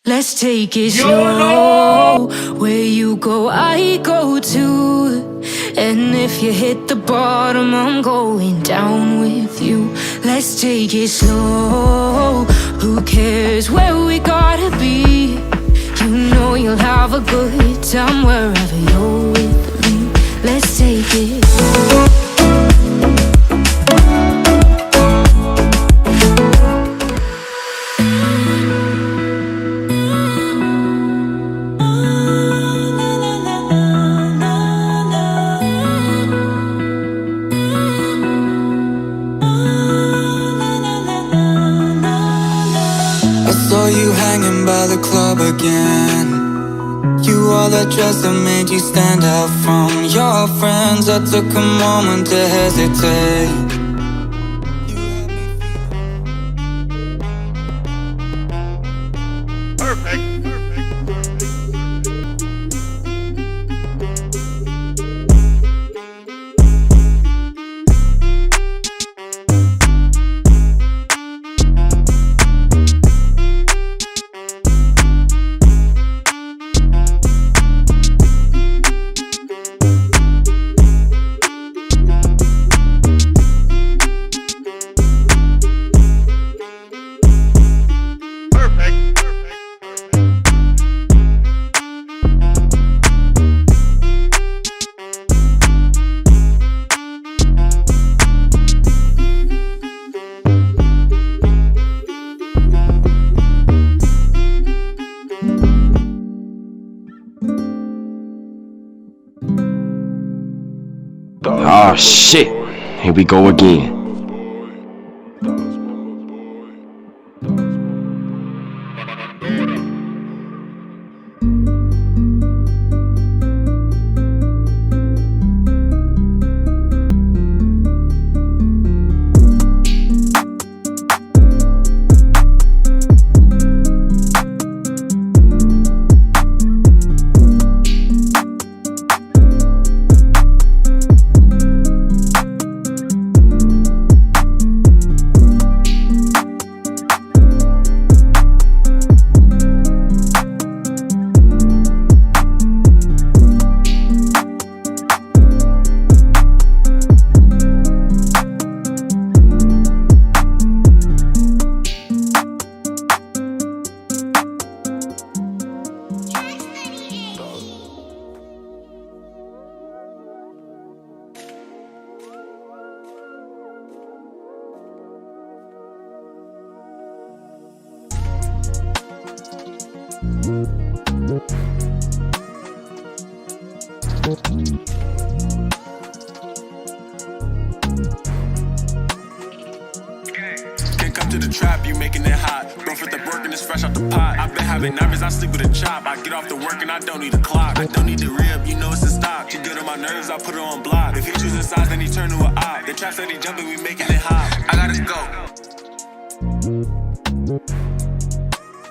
Let's take it slow. Where you go, I go too. And if you hit the bottom, I'm going down with you. Let's take it slow. Who cares where we gotta be? You know you'll have a good time wherever you're with me. Let's take it slow. You hanging by the club again. You wore that dress that made you stand out from your friends. I took a moment to hesitate. Ah, shit. Here we go again. Can't come to the trap, you making it hot. Don't fit the work and it's fresh out the pot. I've been having nightmares, I sleep with a chop. I get off the work and I don't need a clock. I don't need the rib, you know it's in stock. She good on my nerves, I put her on block. If he choosing sides, then he turn to an op. The trap said he jumping, we making it hot. I gotta go.